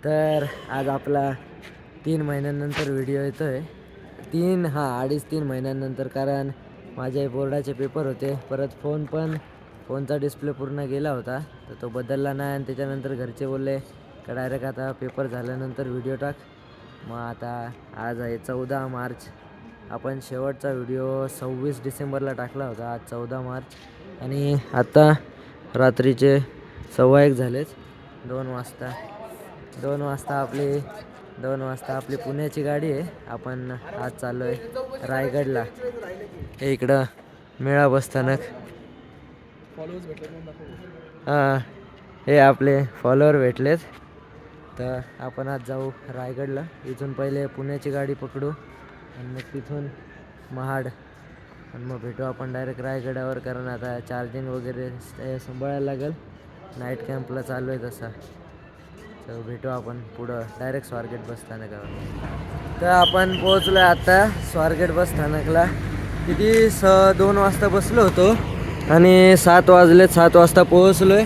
तर आज आपला 3 महिन्यांनंतर व्हिडिओ येतो आहे. 3 महिन्यांनंतर, कारण माझे बोर्डाचे पेपर होते. परत फोनचा डिस्प्ले पूर्ण गेला होता, तर तो बदलला नाही. आणि त्याच्यानंतर घरचे बोलले का डायरेक्ट आता पेपर झाल्यानंतर व्हिडिओ टाक. मग आता आज आहे 14 मार्च. आपण शेवटचा व्हिडिओ 26 डिसेंबरला टाकला होता. आज 14 मार्च आणि आता रात्रीचे 1:15 झालेच. 2 वाजता आपली पुण्याची गाडी आहे. आपण आज चाललो आहे रायगडला. हे इकडं मेळा बसस्थानक. हां, हे आपले फॉलोअर भेटलेत. तर आपण आज जाऊ रायगडला. इथून पहिले पुण्याची गाडी पकडू आणि मग तिथून महाड आणि मग भेटू आपण डायरेक्ट रायगडावर. कारण आता चार्जिंग वगैरे सांभाळायला लागेल. नाईट कॅम्पला चालू आहे तसा. तर भेटू आपण पुढं डायरेक्ट स्वारगेट बसस्थानकावर. तर आपण पोहोचलो आहे आता स्वारगेट बसस्थानकला. किती 2 वाजता बसलो होतो आणि 7 वाजलेत. 7 वाजता पोहोचलो आहे.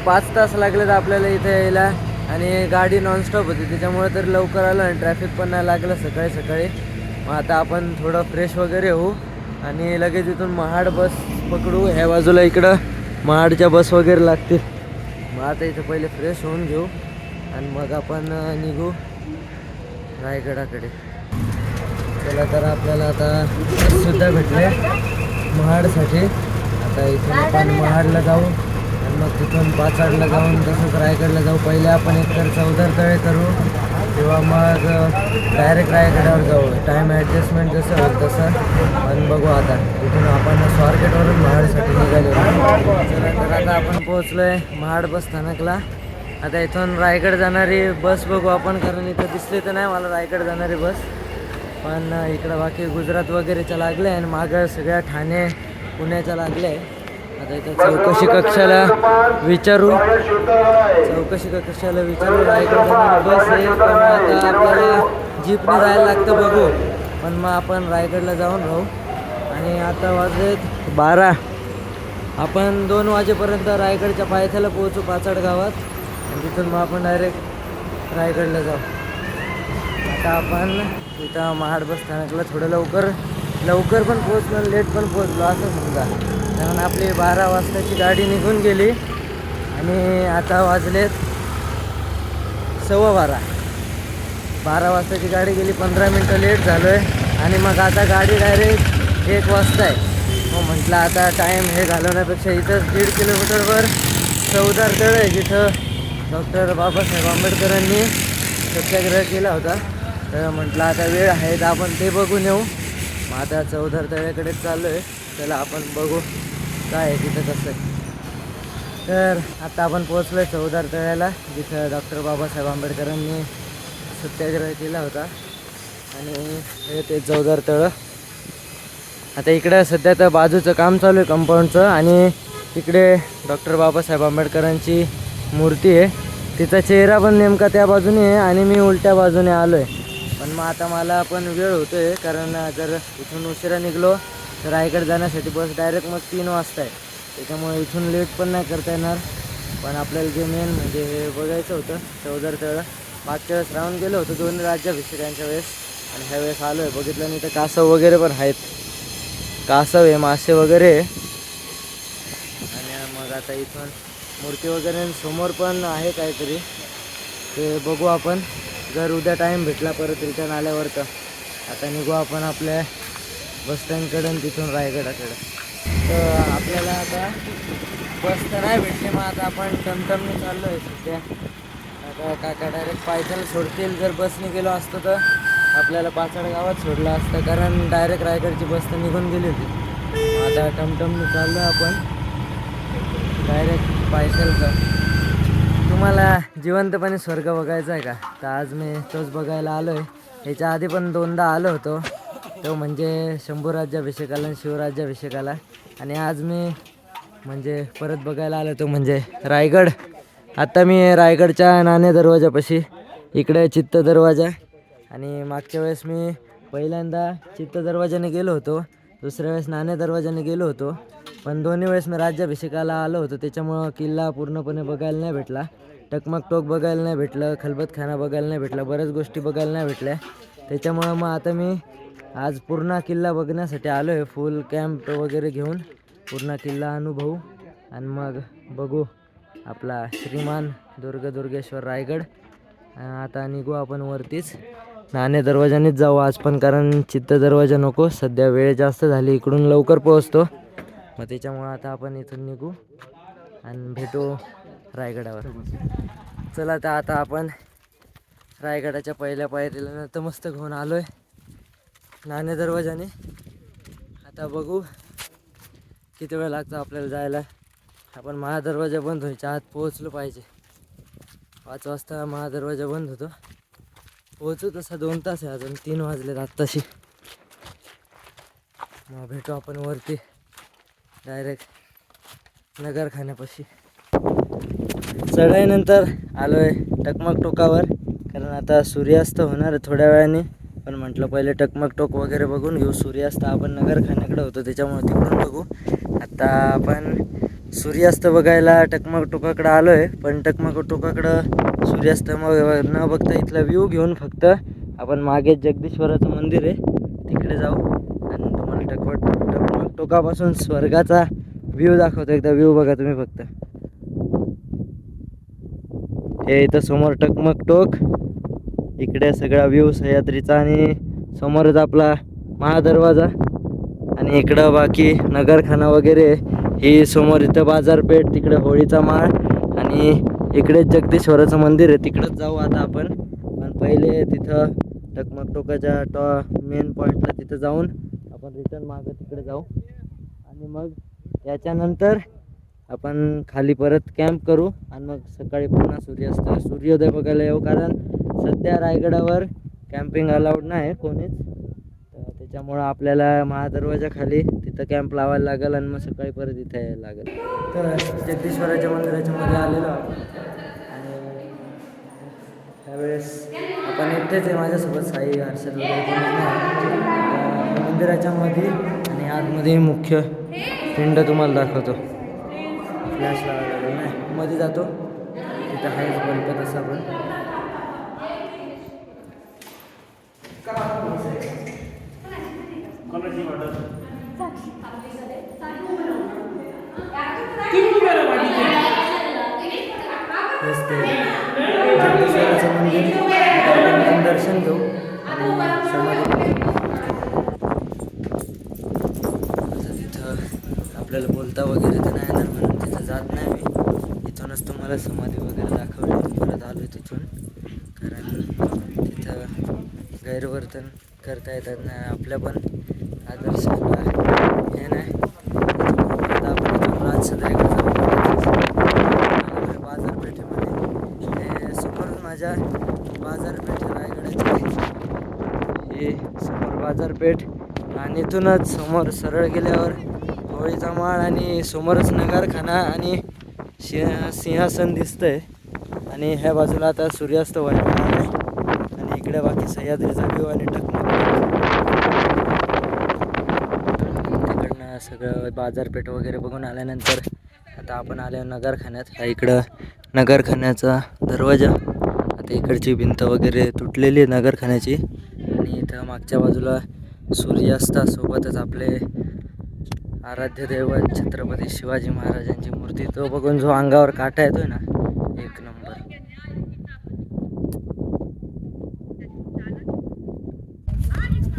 5 तास लागलेत आपल्याला इथे यायला. आणि गाडी नॉनस्टॉप होती त्याच्यामुळे तर लवकर आलं आणि ट्रॅफिक पण नाही लागलं सकाळी. मग आता आपण थोडं फ्रेश वगैरे होऊ आणि लगेच इथून महाड बस पकडू. ह्या बाजूला इकडं महाडच्या बस वगैरे लागतील. मग आता इथं पहिले फ्रेश होऊन घेऊ आणि मग आपण निघू रायगडाकडे. चला, तर आपल्याला आता बससुद्धा भेटले महाडसाठी. आता इथून आपण महाडला जाऊ आणि मग तिथून पाचाडला जाऊन तसंच रायगडला जाऊ. पहिले आपण एकतर चौदार तळे करू किंवा मग डायरेक्ट रायगडावर जाऊ. टाईम ॲडजस्टमेंट जसं होईल तसं पण बघू. आता इथून आपण स्वारगेटवरून महाडसाठी निघालो. चला, तर आता आपण पोहोचलो आहे महाड बस स्थानकला. आता इथून रायगड जाणारी बस बघू आपण, कारण इथं दिसली तर नाही मला रायगड जाणारी बस. पण इकडं बाकी गुजरात वगैरेच्या लागले आणि मागं सगळ्या ठाणे पुण्याच्या लागले आहे. आता इथं चौकशी कक्षाला विचारू रायगड जाणारी बस आहे. पण आता आपल्याला जीपने जायला लागतं बघू. पण मग आपण रायगडला जाऊन राहू. आणि आता वाजलेत 12. आपण 2 वाजेपर्यंत रायगडच्या पायथ्याला पोहोचू पाचाड गावात आणि तिथून मग आपण डायरेक्ट रायगडला जाऊ. आता आपण इथं महाड बस स्थानकला थोडं लवकर पण पोहोचलो, लेट पण पोहोचलो असं समजा. कारण आपली 12 वाजताची गाडी निघून गेली आणि आता वाजलेत 12:15. 12 वाजताची गाडी गेली, 15 मिनटं लेट झालो आहे. आणि मग आता गाडी डायरेक्ट 1 वाजता आहे. मग म्हटलं आता टाईम हे घालवण्यापेक्षा इथंच 1.5 किलोमीटरवर चौदार तळ आहे, जिथं डॉक्टर बाबासाहेब आंबेडकरांनी सत्याग्रह केला होता. तर म्हटलं आता वेळ आहे तर आपण ते बघून येऊ. मग आता चौदार तळ्याकडेच चाललो आहे. चला आपण बघू काय आहे तिथं कसं आहे. तर आता आपण पोहोचलो आहे चौदार तळ्याला, जिथं डॉक्टर बाबासाहेब आंबेडकरांनी सत्याग्रह केला होता. आणि हे ते चौदार तळं. आता इकडं सध्या तर बाजूचं काम चालू आहे कंपाऊंडचं. आणि तिकडे डॉक्टर बाबासाहेब आंबेडकरांची मूर्ती आहे. तिचा चेहरा पण नेमका त्या बाजूने आहे आणि मी उलट्या बाजूने आलो आहे. पण मग आता मला पण वेळ होतो आहे, कारण जर इथून उशिरा निघलो तर रायगड जाण्यासाठी बस डायरेक्ट मग 3 वाजता आहे. त्याच्यामुळे इथून लेट पण नाही करता येणार. पण आपल्याला जे मेन म्हणजे हे बघायचं होतं चौदार तळं. मागच्या वेळेस राहून गेलो होतो 2 राज्याभिषेकांच्या वेळेस आणि ह्या वेळेस आलो आहे. बघितलं नाही तर कासव वगैरे पण आहेत. कासव आहे, मासे वगैरे. आणि मग आता इथून मूर्ती वगैरे समोर पण आहे काहीतरी, ते बघू आपण. जर उद्या टाईम भेटला परत रिटर्न आल्यावर तर आता निघू आपण आपल्या बसस्टँडकडे आणि तिथून रायगडाकडं. तर आपल्याला आता बस तर नाही भेटली. मग आता आपण टमटमने चाललो आहे सध्या. आता काका डायरेक्ट पायथ्याला सोडतील. जर बसने गेलो असतो तर आपल्याला पाचाड गावात सोडलं असतं, कारण डायरेक्ट रायगडची बस तर निघून गेली होती. आता टमटमने चाललो आहे आपण डायरेक्ट पायथ्याला. तुम्हाला जिवंतपणे स्वर्ग बघायचा आहे का? तर आज मी तोच बघायला आलो आहे. ह्याच्या आधी पण 2दा आलो होतो, तो म्हणजे शंभू राज्याभिषेकाला आणि शिवराज्याभिषेकाला. आणि आज मी म्हणजे परत बघायला आलो होतो म्हणजे रायगड. आता मी रायगडच्या नाणे दरवाजापाशी, इकडे चित्त दरवाजा. आणि मागच्या वेळेस मी पहिल्यांदा चित्त दरवाजाने गेलो होतो, दुसऱ्या वेळेस नाणे दरवाजाने गेलो होतो. पण दोन्ही वेळेस मी राज्याभिषेकाला आलो होतो, त्याच्यामुळं किल्ला पूर्णपणे बघायला नाही भेटला. टकमक टोक बघायला नाही भेटलं, खलबतखाना बघायला नाही भेटला, बऱ्याच गोष्टी बघायला नाही भेटल्या. त्याच्यामुळं मग आता मी आज पूर्ण किल्ला बघण्यासाठी आलो आहे. फुल कॅम्प वगैरे घेऊन पूर्ण किल्ला अनुभवू आणि मग बघू आपला श्रीमान दुर्गेश्वर रायगड. आता निघू आपण वरतीच. नाणे दरवाजानेच जाऊ आज पण, कारण चित्त दरवाजा नको, सध्या वेळ जास्त झाली, इकडून लवकर पोहोचतो. मग त्याच्यामुळं आता आपण इथून निघू आणि भेटू रायगडावर. चला तर आता आपण रायगडाच्या पहिल्या पायरीला नतमस्तक होऊन आलो आहे नाणे दरवाजाने. आता बघू किती वेळ लागतो आपल्याला जायला. आपण महादरवाजा बंद व्हायच्या आत पोहोचलो पाहिजे. 5 वाजता महादरवाजा बंद होतो. पोहोचू तसा 2 तास आहे, अजून 3 वाजलेत आत्ताशी. मग भेटू आपण वरती डायरेक्ट नगरखान्यापाशी. चढाईनंतर आलो आहे टकमक टोकावर, कारण आता सूर्यास्त होणार आहे थोड्या वेळाने. पण म्हटलं पहिले टकमक टोक वगैरे बघून घेऊ. सूर्यास्त आपण नगरखान्याकडे होतो त्याच्यामुळे तिकडून बघू. आता आपण सूर्यास्त बघायला टकमक टोकाकडं आलो आहे, पण टकमक टोकाकडं सूर्यास्त न बघता इथला व्ह्यू घेऊन फक्त आपण मागे जगदीश्वराचं मंदिर आहे तिकडे जाऊ आणि तुम्हाला टकमक टोकापासून स्वर्गाचा व्ह्यू दाखवतो. एकदा व्ह्यू बघा तुम्ही फक्त. हे इथं समोर टकमक टोक, इकडे सगळा व्ह्यू सह्याद्रीचा आणि समोरच आपला महादरवाजा आणि इकडं बाकी नगरखाना वगैरे. ही समोर इथं बाजारपेठ, तिकडे होळीचा माळ आणि इकडे जगदीश्वराचं मंदिर आहे. तिकडंच जाऊ आता आपण. पण पहिले तिथं टकमक टोकाच्या मेन पॉईंटला तिथं जाऊन आपण रिटर्न मागं तिकडे जाऊ आणि मग याच्यानंतर आपण खाली परत कॅम्प करू आणि मग सकाळी पुन्हा सूर्योदय बघायला येऊ. कारण सध्या रायगडावर कॅम्पिंग अलाउड नाही कोणीच, त्याच्यामुळं आपल्याला महादरवाजा खाली तिथं कॅम्प लावायला लागेल आणि मग सकाळी परत इथं यायला लागेल. तर जगदीश्वराच्या मंदिराच्या मध्ये आलेलो आणि त्यावेळेस आपण एकटेच आहे, माझ्यासोबत साई हर्षद वगैरे मंदिराच्या मध्ये आणि आतमध्ये मुख्य पिंड तुम्हाला दाखवतो. फ्लॅश लावायला नाही मध्ये जातो तिथं आहेच गणपत असा पण. जगदीश्वराचं मंदिर दर्शन घेऊ आणि समाधी. तिथं आपल्याला बोलता वगैरे तर नाही येणार म्हणून तिथं जात नाही मी. इथूनच तुम्हाला समाधी वगैरे दाखवली, परत आलो तिथून. कारण तिथं गैरवर्तन करता येतात नाही आपल्या पण आदर्शाला हे नाही. आता आपण इथून राजसदरेकडे जाऊ बाजारपेठेमध्ये. हे समोर माझ्या बाजारपेठ रायगडाची, हे समोर बाजारपेठ आणि इथूनच समोर सरळ गेल्यावर होळीचा माळ आणि समोरच नगरखाना आणि सिंहासन दिसतंय. आणि ह्या बाजूला आता सूर्यास्त व्हायला आहे आणि इकडे बाकी सह्याद्रीचा व्ह्यू आणि टकमक. तिकडनं सगळं बाजारपेठ वगैरे बघून आल्यानंतर आता आपण आलो नगरखान्यात. हा इकडं नगरखान्याचा दरवाजा. आता इकडची भिंत वगैरे तुटलेली आहे नगरखान्याची आणि इथं मागच्या बाजूला सूर्यास्तासोबतच आपले आराध्य दैवत छत्रपती शिवाजी महाराजांची मूर्ती. तो बघून जो अंगावर काटा येतोय ना, एक नंबर.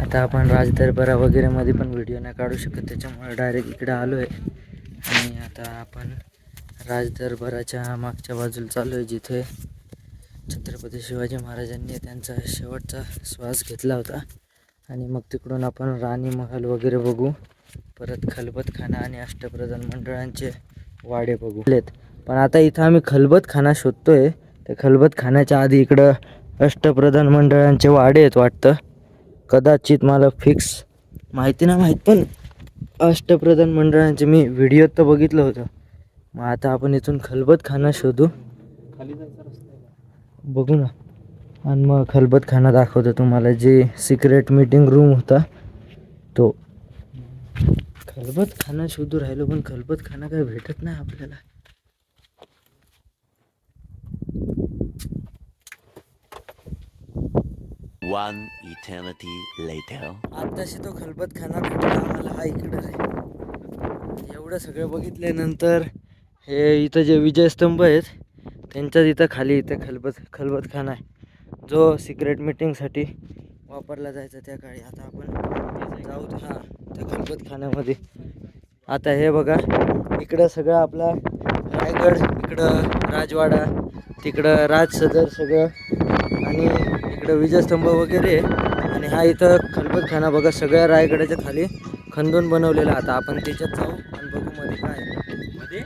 आता आपण राजदरबारा वगैरे मध्ये पण व्हिडिओ नाही काढू शकत, त्याच्यामुळे डायरेक्ट इकडे आलो आहे. आणि आता आपण राजदरबाराच्या मागच्या बाजूला चालू आहे, जिथे छत्रपती शिवाजी महाराजांनी त्यांचा शेवटचा श्वास घेतला होता. आणि मग तिकडून आपण राणी महल वगैरे बघू, परत खलबतखाना आणि अष्टप्रधान मंडळांचे वाडे बघू. पण आता इथं आम्ही खलबतखाना शोधतोय. त्या खलबतखान्याच्या आधी इकडं अष्टप्रधान मंडळांचे वाडे आहेत वाटतं. कदाचित मला फिक्स माहिती नाही माहीत, पण अष्टप्रधान मंडळांचे मी व्हिडिओ तर बघितलं होतं. मग आता आपण इथून खलबतखाना शोधू, बघू ना. आणि मग खलबतखाना दाखवतो तुम्हाला, जे सिक्रेट मीटिंग रूम होता तो. खलबतखाना शोधू राहिलो पण खलबतखाना काय भेटत नाही आपल्याला. One eternity later. आत्ताशी तो खलबतखाना भेटला आम्हाला हा इकडं रे. एवढं सगळं बघितल्यानंतर हे इथं जे विजयस्तंभ आहेत त्यांच्याच इथं खाली इथं खलबतखाना आहे जो सिक्रेट मीटिंगसाठी वापरला जायचा त्या काळी. आता आपण जाऊ हा त्या खलबतखान्यामध्ये. आता हे बघा इकडं सगळं आपला रायगड, इकडं राजवाडा, तिकडं राजसदर सगळं आणि इकडं विजयस्तंभ वगैरे. आणि हा इथं खलबतखाना बघा सगळ्या रायगडाच्या खाली खंदून बनवलेला. आता आपण त्याच्यात जाऊ आणि बघू मध्ये काय मध्ये.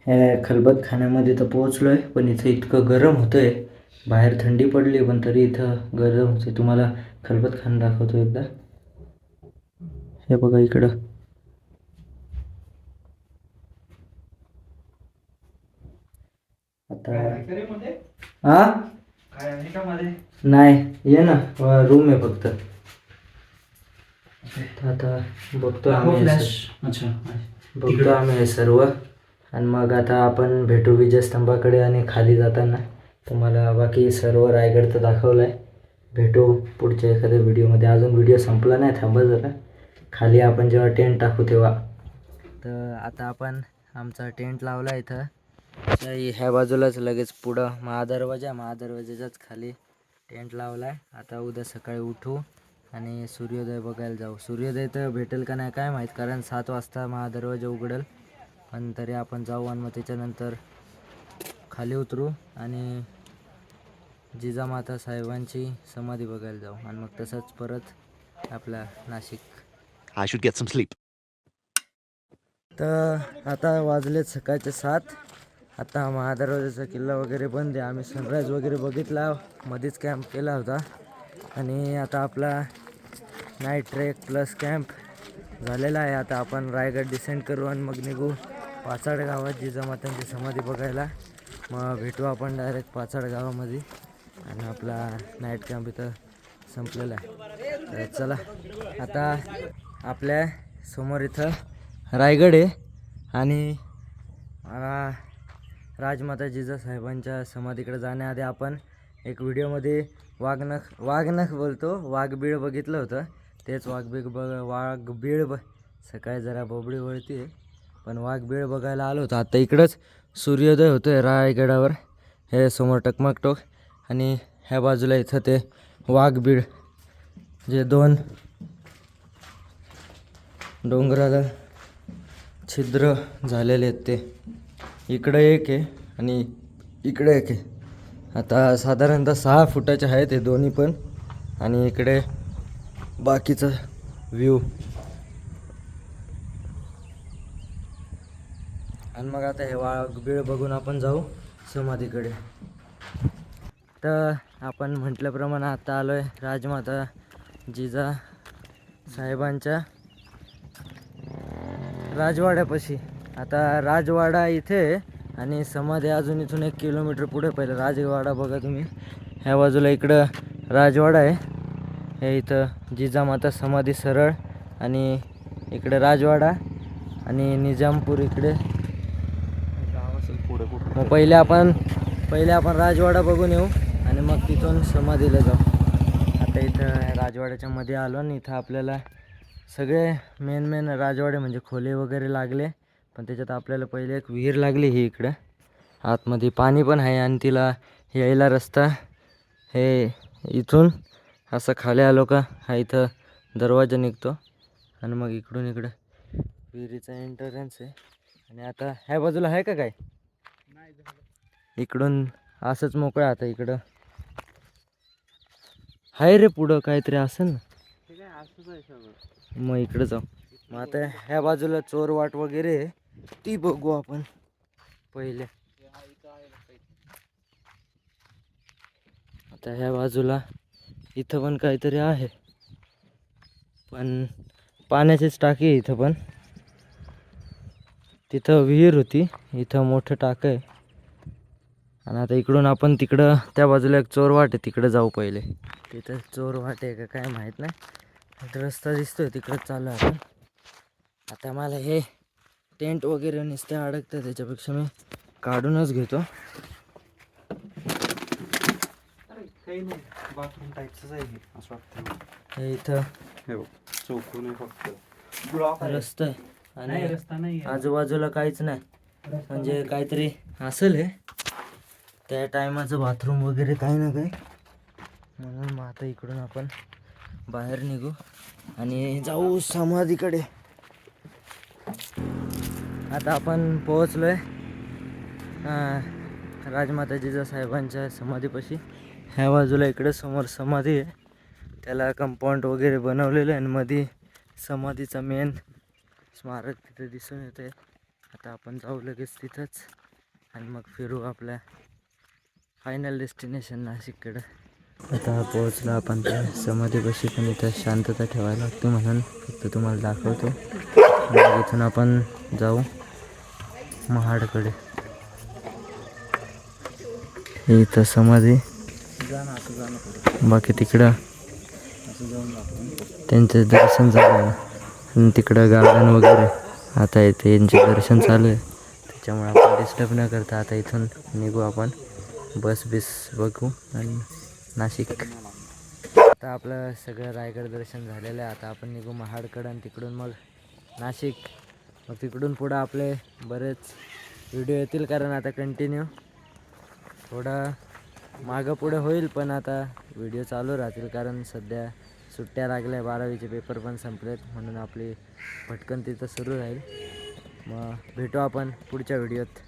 ह्या खलबतखान्यामध्ये तर पोहोचलो आहे पण इथं इतकं गरम होतं आहे. बाहेर थंडी पडली पण तरी इथं गरम होते. तुम्हाला खलबतखाना दाखवतो एकदा. हे बघा इकडं आता हा काय आहे का मध्ये? नाही ये ना रूम आहे फक्त. आता बघतो आम्ही बघतो आम्ही हे सर्व आणि मग आता आपण भेटू विजयस्तंभाकडे. आणि खाली जाताना तुम्हाला बाकी सर्व रायगड तर दाखवला आहे. भेटू पुढच्या एखाद्या व्हिडिओमध्ये. अजून व्हिडिओ संपला नाही, थांबा जरा. खाली आपण जेव्हा टेंट टाकू तेव्हा. तर आता आपण आमचा टेंट लावला इथं ह्या बाजूलाच लगेच पुढं महादरवाजाच्याच खाली टेंट लावला आहे. आता उद्या सकाळी उठू आणि सूर्योदय बघायला जाऊ. सूर्योदय तर भेटेल का नाही काय माहीत, कारण 7 वाजता महादरवाजा उघडेल. पण तरी आपण जाऊ आणि मग त्याच्यानंतर खाली उतरू आणि जिजामाता साहेबांची समाधी बघायला जाऊ आणि मग तसंच परत आपला Nashik. I should get some sleep. तर आता वाजलेत सकाळचे 7. आता महादरवाजाचा किल्ला वगैरे बंद आहे. आम्ही सनराईज वगैरे बघितला, मध्येच कॅम्प केला होता. आणि आता आपला नाईट ट्रेक प्लस कॅम्प झालेला आहे. आता आपण रायगड डिसेंड करू आणि मग निघू पाचाड गावात जिजामातांची समाधी बघायला. मग भेटू आपण डायरेक्ट पाचाड गावामध्ये आणि आपला नाईट कॅम्प इथं संपलेला आहे. तर चला आता आपल्या समोर इथं रायगड आहे आणि राजमाता जिजासाहेबांच्या समाधीकडे जाण्याआधी आपण एक व्हिडिओमध्ये वाघनख बोलतो वाघबीळ बघितलं होतं. तेच वाघबीळ सकाळी जरा बोबडी वळती पण वाघबीळ बघायला आलो होतो. आता इकडंच सूर्योदय होतो आहे रायगडावर. हे समोर टकमक टोक आणि ह्या बाजूला इथं ते वाघबीळ जे 2 डोंगराला छिद्र झालेले आहेत ते. इकडं एक आहे आणि इकडे एक आहे. आता साधारणतः 6 फुटाचे आहेत हे दोन्ही पण. आणि इकडे बाकीचं व्ह्यू. आणि मग आता हे वाघबीळ बघून आपण जाऊ समाधीकडे. तर आपण म्हटल्याप्रमाणे आता आलो आहे राजमाता जिजा साहेबांच्या राजवाड्यापाशी. आता राजवाडा इथे आणि समाधी अजून इथून 1 किलोमीटर पुढे. पहिलं राजवाडा बघा तुम्ही. ह्या बाजूला इकडं राजवाडा आहे. हे इथं जिजामाता समाधी सरळ आणि इकडे राजवाडा आणि निजामपूर इकडे. पहिले आपण राजवाडा बघून येऊ आणि मग तिथून समाधीला जाऊ. आता इथं राजवाड्याच्या मध्ये आलो आणि इथं आपल्याला सगळे मेन राजवाडे म्हणजे खोले वगैरे लागले. पण त्याच्यात आपल्याला पहिले एक विहीर लागली ही इकडं आतमध्ये. पाणी पण आहे आणि तिला यायला रस्ता हे इथून असं खाली आलो का हा इथं दरवाजा निघतो आणि मग इकडून इकडं विहिरीचा एंट्रन्स आहे. आणि आता ह्या बाजूला आहे का काय? इकडून असंच मोकळं. आता इकडं हाय रे पुढं काहीतरी असेल ना. मग इकडं जाऊ. मग आता ह्या बाजूला चोरवाट वगैरे ती बघू आपण पहिले. आता ह्या बाजूला इथं पण काहीतरी आहे पण पाण्याचीच टाकी आहे इथं पण. तिथं विहीर होती, इथं मोठं टाकं आहे. आणि आता इकडून आपण तिकडं त्या बाजूला एक चोरवाट आहे तिकडं जाऊ पहिले. तिथं चोरवाट आहे का काय माहीत नाही. रस्ता दिसतोय तिकडं चालू आहे. आता मला हे टेंट वगैरे नुसते अडकतं त्याच्यापेक्षा मी काढूनच घेतो. काही नाही, बाथरूम टाईपच आहे हे, असं वाटतं. हे इथं हे बघ, चौकोन आहे फक्त, ब्लॉक आहे. रस्ता आहे नाही, आणि रस्ता नाही आहे. आजूबाजूला काहीच नाही. म्हणजे काहीतरी असेल हे त्या टायमाचं बाथरूम वगैरे काही ना काही. म्हणून मग आता इकडून आपण बाहेर निघू आणि जाऊ समाधीकडे. आता आपण पोहोचलोय राजमाता जिजासाहेबांच्या समाधीपाशी. ह्या बाजूला इकडे समोर समाधी आहे, त्याला कंपाऊंड वगैरे बनवलेलं आहे आणि मध्ये समाधीचा मेन स्मारक तिथे दिसून येते. आता आपण जाऊ लगेच तिथंच आणि मग फिरू आपल्या फायनल डेस्टिनेशन नाशिककडं. आता पोहोचलो आपण त्या समाधीपाशी, पण इथं शांतता ठेवायला लागते म्हणून फक्त तुम्हाला दाखवतो. मग इथून आपण जाऊ महाडकडे. हे इथं समाधी, बाकी तिकडं त्यांचं दर्शन झालं आणि तिकडं गार्डन वगैरे. आता इथे यांचे दर्शन चालू आहे, त्याच्यामुळे आपण डिस्टर्ब न करता आता इथून निघू. आपण बस बघू आणि नाशिक. आता आपलं सगळं रायगड दर्शन झालेलं आहे. आता आपण निघू महाडकडं आणि तिकडून मग नाशिक. मग तिकडून पुढं आपले बरेच व्हिडिओ येतील, कारण आता कंटिन्यू थोडं मागं पुढं होईल, पण आता व्हिडिओ चालू राहतील. कारण सध्या सुट्ट्या लागल्या, 12वीचे पेपर पण संपलेत, म्हणून आपली भटकंती तर सुरू राहील. मग भेटू आपण पुढच्या व्हिडिओत.